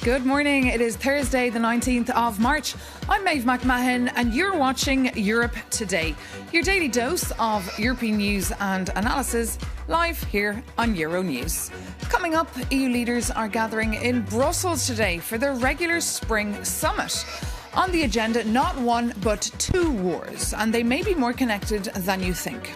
Good morning. It is Thursday, the 19th of March. I'm Maeve McMahon and you're watching Europe Today, your daily dose of European news and analysis, live here on Euronews. Coming up, EU leaders are gathering in Brussels today for their regular spring summit. On the agenda, not one but two wars, and they may be more connected than you think.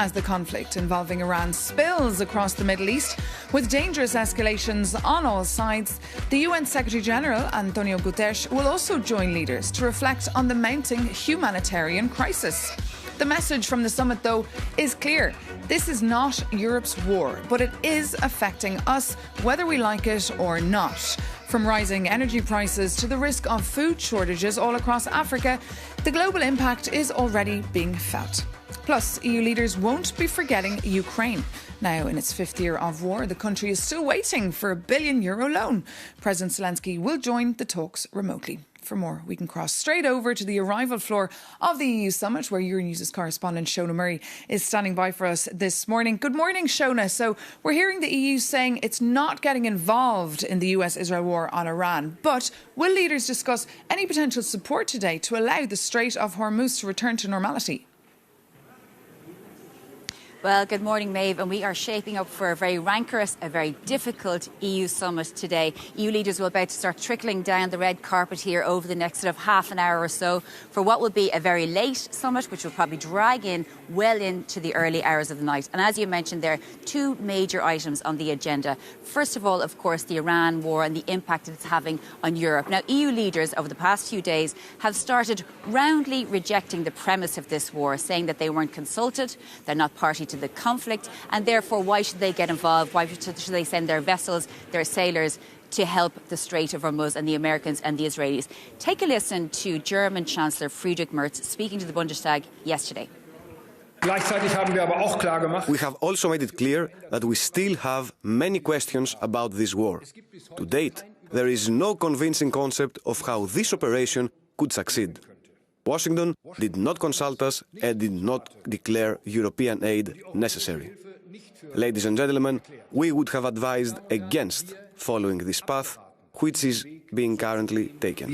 As the conflict involving Iran spills across the Middle East, with dangerous escalations on all sides, the UN Secretary-General Antonio Guterres will also join leaders to reflect on the mounting humanitarian crisis. The message from the summit, though, is clear. This is not Europe's war, but it is affecting us, whether we like it or not. From rising energy prices to the risk of food shortages all across Africa, the global impact is already being felt. Plus, EU leaders won't be forgetting Ukraine. Now, in its fifth year of war, the country is still waiting for a €1 billion loan. President Zelensky will join the talks remotely. For more, we can cross straight over to the arrival floor of the EU summit, where Euronews' correspondent Shona Murray is standing by for us this morning. Good morning, Shona. So we're hearing the EU saying it's not getting involved in the US-Israel war on Iran. But will leaders discuss any potential support today to allow the Strait of Hormuz to return to normality? Well, good morning, Maeve, and we are shaping up for a very rancorous, a very difficult EU summit today. EU leaders will about to start trickling down the red carpet here over the next sort of half an hour or so for what will be a very late summit, which will probably drag in well into the early hours of the night. And as you mentioned there, two major items on the agenda. First of all, of course, the Iran war and the impact it's having on Europe. Now, EU leaders over the past few days have started roundly rejecting the premise of this war, saying that they weren't consulted, they're not party to the conflict, and therefore why should they get involved? Why should they send their vessels, their sailors to help the Strait of Hormuz and the Americans and the Israelis? Take a listen to German Chancellor Friedrich Merz speaking to the Bundestag yesterday. We have also made it clear that we still have many questions about this war. To date, there is no convincing concept of how this operation could succeed. Washington did not consult us and did not declare European aid necessary. Ladies and gentlemen, we would have advised against following this path, which is being currently taken.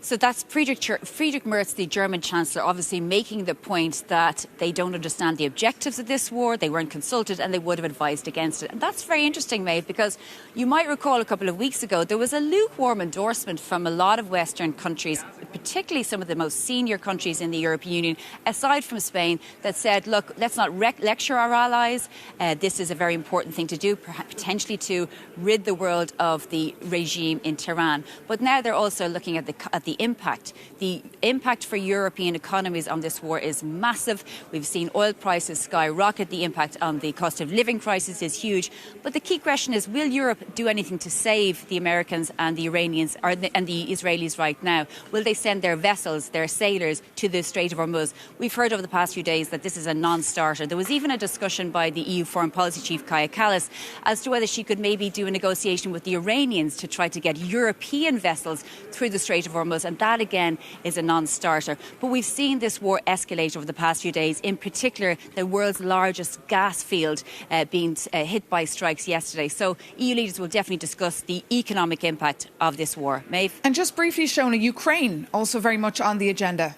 So that's Friedrich Merz, the German Chancellor, obviously making the point that they don't understand the objectives of this war, they weren't consulted and they would have advised against it. And that's very interesting, Maeve, because you might recall a couple of weeks ago there was a lukewarm endorsement from a lot of Western countries, particularly some of the most senior countries in the European Union, aside from Spain, that said, look, let's not lecture our allies. This is a very important thing to do, potentially to rid the world of the regime in Tehran. But now they're also looking at the impact. The impact for European economies on this war is massive. We've seen oil prices skyrocket. The impact on the cost of living crisis is huge. But the key question is, will Europe do anything to save the Americans and the Iranians and the Israelis right now? Will they send their vessels, their sailors, to the Strait of Hormuz? We've heard over the past few days that this is a non-starter. There was even a discussion by the EU Foreign Policy Chief, Kaja Kallas, as to whether she could maybe do a negotiation with the Iranians to try to get European vessels through the Strait of Hormuz. And that, again, is a non-starter. But we've seen this war escalate over the past few days, in particular the world's largest gas field being hit by strikes yesterday. So EU leaders will definitely discuss the economic impact of this war. Maeve? And just briefly, Shona, Ukraine also very much on the agenda.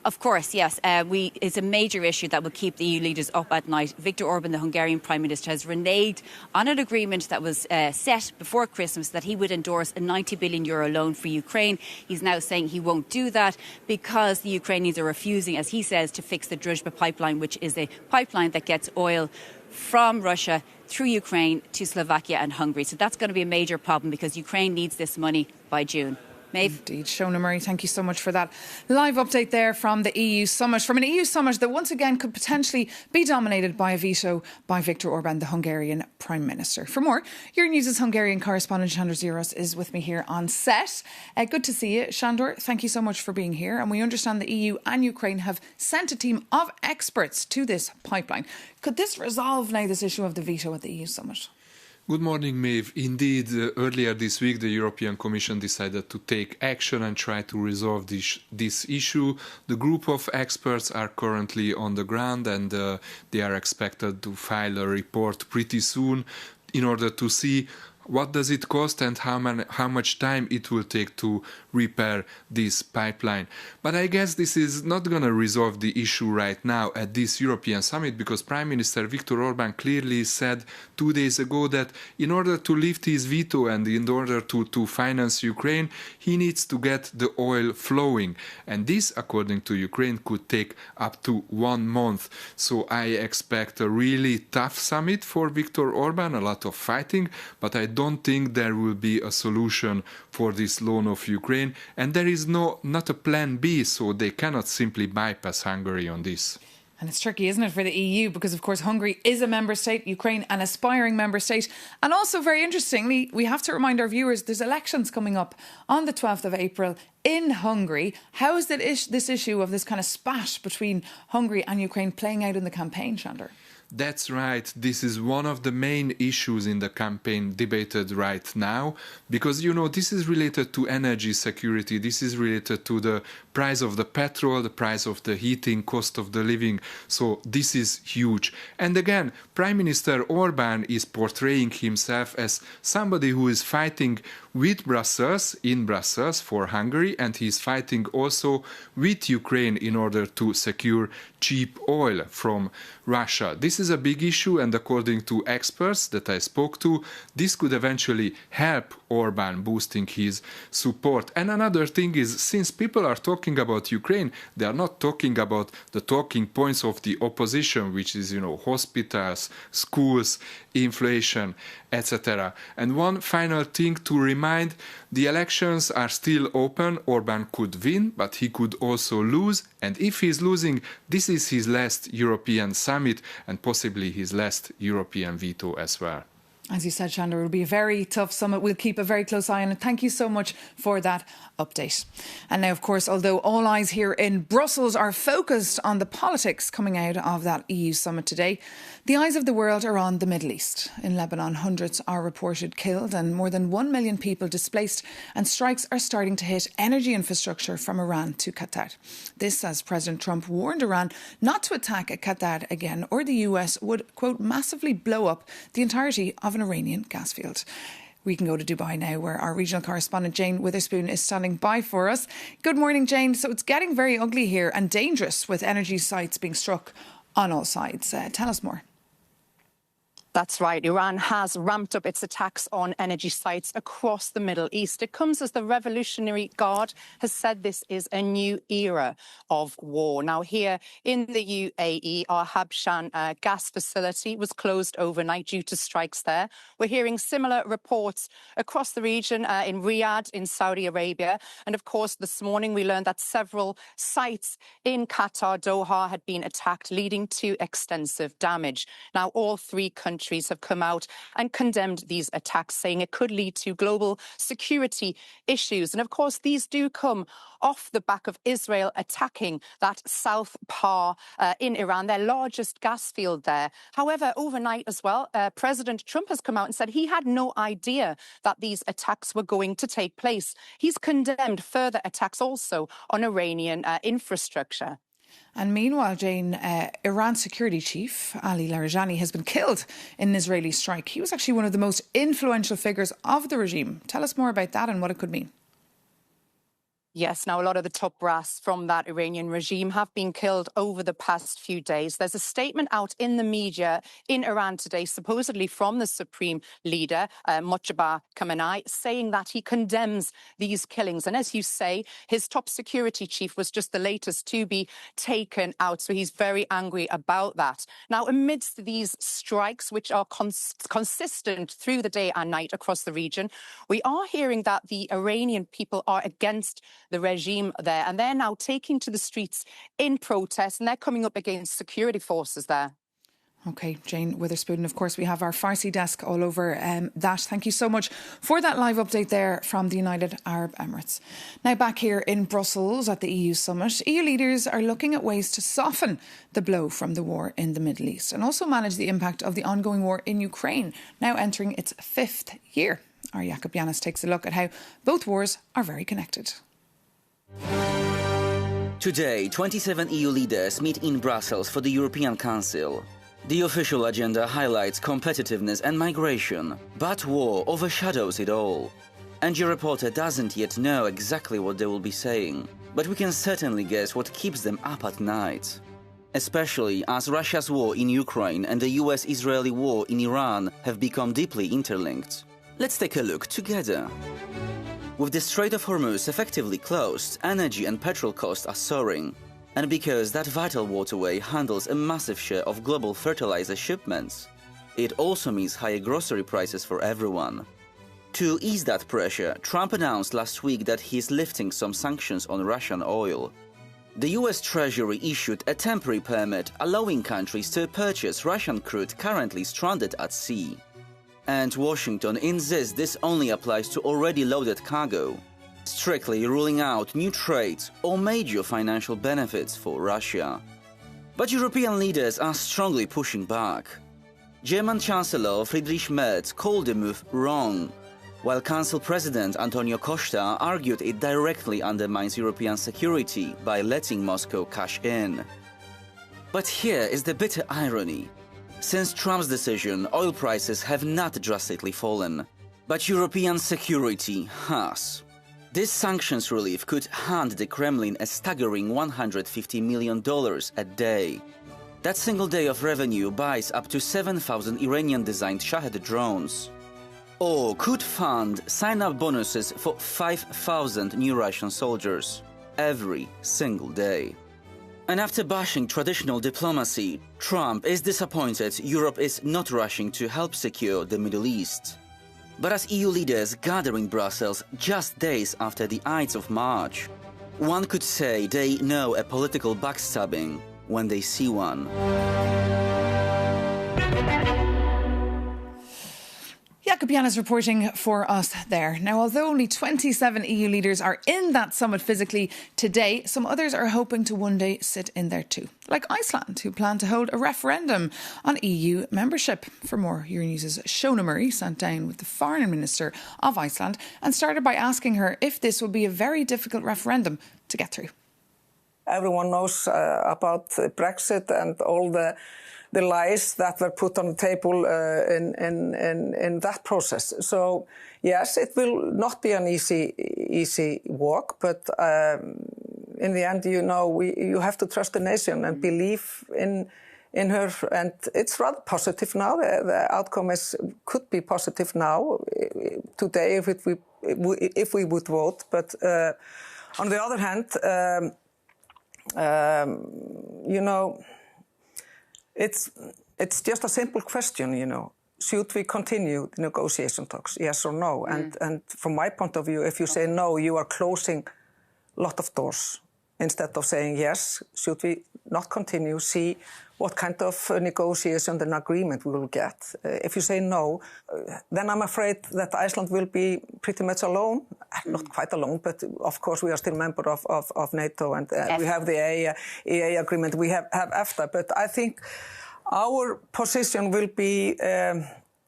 Of course, yes. It's a major issue that will keep the EU leaders up at night. Viktor Orban, the Hungarian Prime Minister, has reneged on an agreement that was set before Christmas that he would endorse a €90 billion loan for Ukraine. He's now saying he won't do that because the Ukrainians are refusing, as he says, to fix the Druzhba pipeline, which is a pipeline that gets oil from Russia through Ukraine to Slovakia and Hungary. So that's going to be a major problem because Ukraine needs this money by June. Maeve? Indeed. Shona Murray, thank you so much for that live update there from the EU summit. From an EU summit that once again could potentially be dominated by a veto by Viktor Orban, the Hungarian Prime Minister. For more, Euronews' Hungarian correspondent Sandor Zsiros is with me here on set. Good to see you, Sandor. Thank you so much for being here. And we understand the EU and Ukraine have sent a team of experts to this pipeline. Could this resolve now this issue of the veto at the EU summit? Good morning, Maeve. Indeed, earlier this week, the European Commission decided to take action and try to resolve this issue. The group of experts are currently on the ground and they are expected to file a report pretty soon in order to see what does it cost and how much time it will take to repair this pipeline. But I guess this is not going to resolve the issue right now at this European summit, because Prime Minister Viktor Orban clearly said 2 days ago that in order to lift his veto and in order to finance Ukraine, he needs to get the oil flowing. And this, according to Ukraine, could take up to 1 month. So I expect a really tough summit for Viktor Orban, a lot of fighting, but I don't think there will be a solution for this loan of Ukraine, and there is not a plan B, so they cannot simply bypass Hungary on this. And it's tricky, isn't it, for the EU? Because, of course, Hungary is a member state, Ukraine an aspiring member state. And also, very interestingly, we have to remind our viewers there's elections coming up on the 12th of April in Hungary. How is this issue of this kind of spat between Hungary and Ukraine playing out in the campaign, Shandor? That's right. This is one of the main issues in the campaign debated right now, because, this is related to energy security. This is related to the price of the petrol, the price of the heating, cost of the living. So this is huge. And again, Prime Minister Orban is portraying himself as somebody who is fighting with Brussels, in Brussels for Hungary, and he's fighting also with Ukraine in order to secure cheap oil from Russia. This is a big issue, and according to experts that I spoke to, this could eventually help Orban boosting his support. And another thing is, since people are talking about Ukraine, they are not talking about the talking points of the opposition, which is, hospitals, schools, inflation, etc. And one final thing to remind, the elections are still open. Orban could win, but he could also lose. And if he's losing, this is his last European summit and possibly his last European veto as well. As you said, Shandor, it will be a very tough summit. We'll keep a very close eye on it. Thank you so much for that update. And now, of course, although all eyes here in Brussels are focused on the politics coming out of that EU summit today, the eyes of the world are on the Middle East. In Lebanon, hundreds are reported killed and more than 1 million people displaced, and strikes are starting to hit energy infrastructure from Iran to Qatar. This as President Trump warned Iran not to attack Qatar again, or the US would, quote, massively blow up the entirety of an Iranian gas field. We can go to Dubai now, where our regional correspondent Jane Witherspoon is standing by for us. Good morning, Jane. So it's getting very ugly here and dangerous, with energy sites being struck on all sides. Tell us more. That's right. Iran has ramped up its attacks on energy sites across the Middle East. It comes as the Revolutionary Guard has said this is a new era of war. Now, here in the UAE, our Habshan gas facility was closed overnight due to strikes there. We're hearing similar reports across the region in Riyadh, in Saudi Arabia. And of course, this morning we learned that several sites in Qatar, Doha, had been attacked, leading to extensive damage. Now, all three countries have come out and condemned these attacks, saying it could lead to global security issues. And of course, these do come off the back of Israel attacking that South Par in Iran, their largest gas field there. However, overnight as well, President Trump has come out and said he had no idea that these attacks were going to take place. He's condemned further attacks also on Iranian infrastructure. And meanwhile, Jane, Iran's security chief, Ali Larijani, has been killed in an Israeli strike. He was actually one of the most influential figures of the regime. Tell us more about that and what it could mean. Yes, now a lot of the top brass from that Iranian regime have been killed over the past few days. There's a statement out in the media in Iran today, supposedly from the supreme leader, Mojtaba Khamenei, saying that he condemns these killings. And as you say, his top security chief was just the latest to be taken out. So he's very angry about that. Now, amidst these strikes, which are consistent through the day and night across the region, we are hearing that the Iranian people are against the regime there, and they're now taking to the streets in protest, and they're coming up against security forces there. OK, Jane Witherspoon. And of course, we have our Farsi desk all over that. Thank you so much for that live update there from the United Arab Emirates. Now back here in Brussels at the EU summit, EU leaders are looking at ways to soften the blow from the war in the Middle East and also manage the impact of the ongoing war in Ukraine, now entering its 5th year. Our Jakob Yanis takes a look at how both wars are very connected. Today, 27 EU leaders meet in Brussels for the European Council. The official agenda highlights competitiveness and migration, but war overshadows it all. And your reporter doesn't yet know exactly what they will be saying, but we can certainly guess what keeps them up at night. Especially as Russia's war in Ukraine and the US-Israeli war in Iran have become deeply interlinked. Let's take a look together. With the Strait of Hormuz effectively closed, energy and petrol costs are soaring. And because that vital waterway handles a massive share of global fertilizer shipments, it also means higher grocery prices for everyone. To ease that pressure, Trump announced last week that he is lifting some sanctions on Russian oil. The US Treasury issued a temporary permit allowing countries to purchase Russian crude currently stranded at sea. And Washington insists this only applies to already loaded cargo, strictly ruling out new trades or major financial benefits for Russia. But European leaders are strongly pushing back. German Chancellor Friedrich Merz called the move wrong, while Council President Antonio Costa argued it directly undermines European security by letting Moscow cash in. But here is the bitter irony. Since Trump's decision, oil prices have not drastically fallen, but European security has. This sanctions relief could hand the Kremlin a staggering $150 million a day. That single day of revenue buys up to 7,000 Iranian-designed Shahed drones. Or could fund sign-up bonuses for 5,000 new Russian soldiers every single day. And after bashing traditional diplomacy, Trump is disappointed Europe is not rushing to help secure the Middle East. But as EU leaders gather in Brussels just days after the Ides of March, one could say they know a political backstabbing when they see one. Jakob Yanis reporting for us there. Now, although only 27 EU leaders are in that summit physically today, some others are hoping to one day sit in there too, like Iceland, who plan to hold a referendum on EU membership. For more, Euronews' Shona Murray sat down with the Foreign Minister of Iceland and started by asking her if this would be a very difficult referendum to get through. Everyone knows about Brexit and all the lies that were put on the table in that process. So, yes, it will not be an easy walk, but in the end, you have to trust the nation and believe in her. And it's rather positive now. The outcome could be positive now, today, if we would vote. But on the other hand, it's just a simple question, Should we continue the negotiation talks, yes or no? And from my point of view, if you say no, you are closing a lot of doors. Instead of saying yes, should we not continue, see what kind of negotiation and agreement we will get. If you say no, then I'm afraid that Iceland will be pretty much alone. Not quite alone, but of course we are still member of NATO and we have the EEA agreement, we have EFTA. But I think our position will be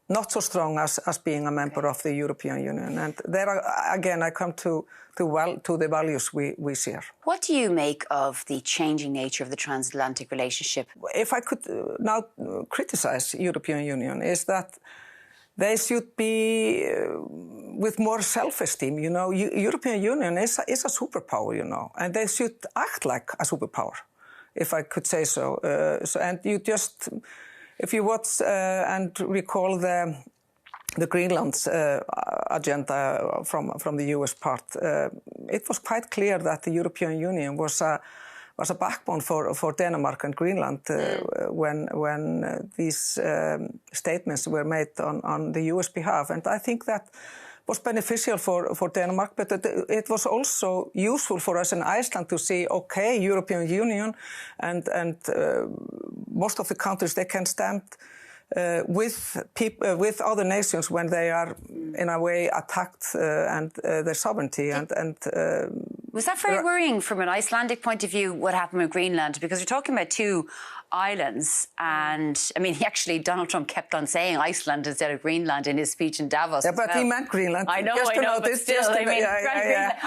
not so strong as being a member of the European Union. And there, again, I come to the values we share. What do you make of the changing nature of the transatlantic relationship? If I could now criticize European Union, is that they should be with more self-esteem. European Union is a superpower, and they should act like a superpower, if I could say so. And you just, if you watch and recall the Greenland's agenda from the US part, it was quite clear that the European Union was a backbone for Denmark and Greenland when these statements were made on the US behalf. And I think that was beneficial for Denmark, but it was also useful for us in Iceland to see, okay, European Union and most of the countries, they can stand with other nations when they are in a way attacked and their sovereignty and was that very worrying from an Icelandic point of view, what happened with Greenland? Because we're talking about two islands, and I mean, actually, Donald Trump kept on saying Iceland instead of Greenland in his speech in Davos. Yeah, but he meant Greenland. I know, but still, I mean,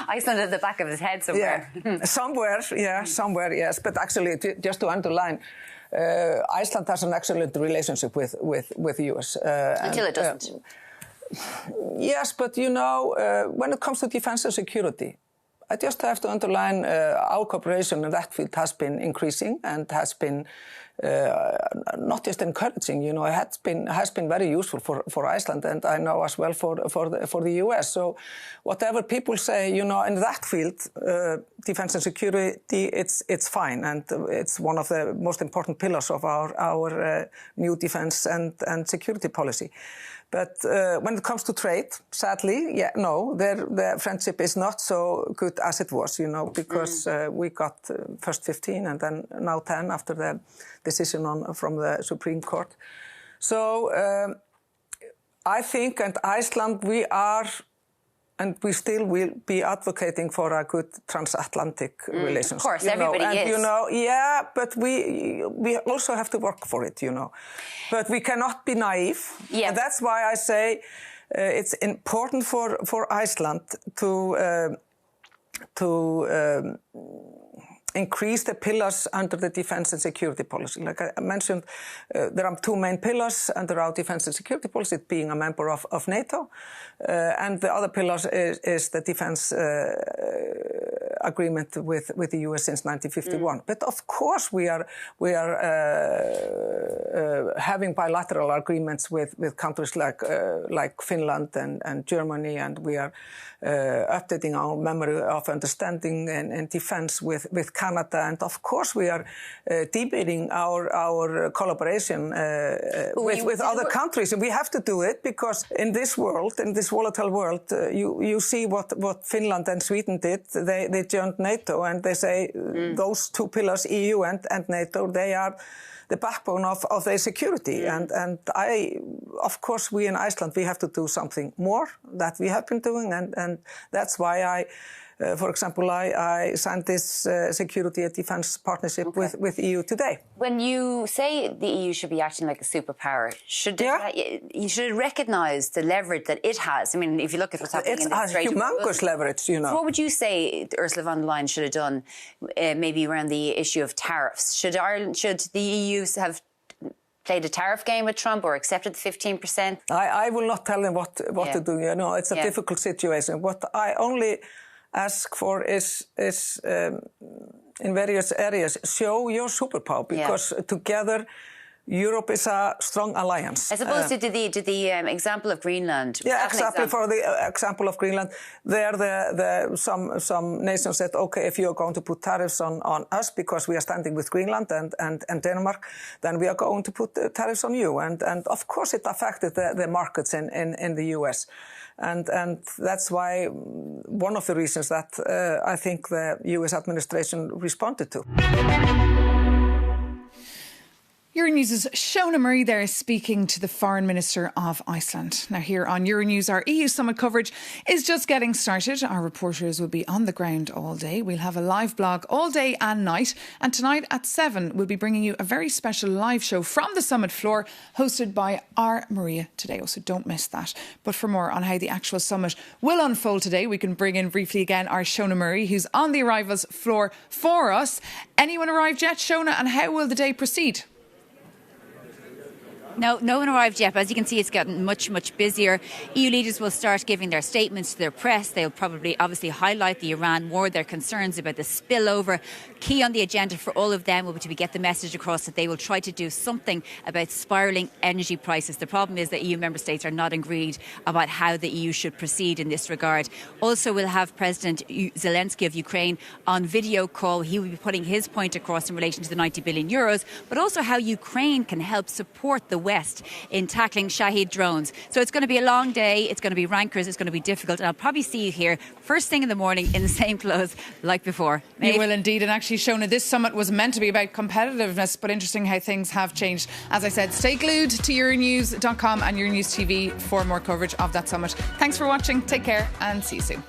Iceland at the back of his head somewhere. Yeah. somewhere, yes. But actually, just to underline, Iceland has an excellent relationship with the US. Until it doesn't. Yes, but you know, when it comes to defense and security, I just have to underline our cooperation in that field has been increasing and has been not just encouraging, you know, it has been very useful for Iceland, and I know as well for the US. So whatever people say, you know, in that field, defense and security, it's fine, and it's one of the most important pillars of our new defense and security policy. But when it comes to trade, sadly, their friendship is not so good as it was, you know, because we got first 15 and then now 10 after the decision from the Supreme Court. So I think, and Iceland, we are, and we still will be advocating for a good transatlantic relationship. Of course, everybody is. You know, yeah, but we also have to work for it, you know. But we cannot be naive. Yeah. And that's why I say it's important for Iceland to increase the pillars under the defense and security policy. Like I mentioned, there are two main pillars under our defense and security policy, being a member of NATO, and the other pillars is the defense agreement with the US since 1951. But of course we are having bilateral agreements with countries like Finland and Germany, and we are updating our memory of understanding and defense with Canada, and of course we are deepening our collaboration with other countries, and we have to do it because in this world, in this volatile world, you see what Finland and Sweden did. They joined NATO, and they say those two pillars, EU and NATO, they are the backbone of their security. And of course, we in Iceland, we have to do something more that we have been doing, and that's why for example, I signed this security and defense partnership with EU today. When you say the EU should be acting like a superpower, should it recognise the leverage that it has? I mean, if you look at what's happening in the Strait of Hormuz, humongous leverage, you know. So what would you say Ursula von der Leyen should have done, maybe around the issue of tariffs? Should the EU have played a tariff game with Trump or accepted the 15%? I will not tell him what to do. You know, it's a difficult situation. What I only ask for is in various areas, show your superpower, because together Europe is a strong alliance. I suppose did the example of Greenland. Yeah, exactly. For the example of Greenland, there some nations said, okay, if you are going to put tariffs on us because we are standing with Greenland and Denmark, then we are going to put tariffs on you. And of course it affected the markets in the US. And that's why one of the reasons that I think the US administration responded to. Euronews' Shona Murray there is speaking to the Foreign Minister of Iceland. Now here on Euronews, our EU summit coverage is just getting started. Our reporters will be on the ground all day. We'll have a live blog all day and night. And tonight at 7, we'll be bringing you a very special live show from the summit floor hosted by our Maria Tadeo. So don't miss that. But for more on how the actual summit will unfold today, we can bring in briefly again our Shona Murray, who's on the arrivals floor for us. Anyone arrived yet, Shona? And how will the day proceed? No one arrived yet, but as you can see, it's gotten much, much busier. EU leaders will start giving their statements to their press. They'll probably obviously highlight the Iran war, their concerns about the spillover. Key on the agenda for all of them will be to get the message across that they will try to do something about spiralling energy prices. The problem is that EU member states are not agreed about how the EU should proceed in this regard. Also, we'll have President Zelensky of Ukraine on video call. He will be putting his point across in relation to the €90 billion, but also how Ukraine can help support the West in tackling Shahed drones. So it's going to be a long day, it's going to be rankers, it's going to be difficult, and I'll probably see you here first thing in the morning in the same clothes like before. You will indeed, and actually, Shona, this summit was meant to be about competitiveness, but interesting how things have changed. As I said, stay glued to Euronews.com and Euronews TV for more coverage of that summit. Thanks for watching, take care and see you soon.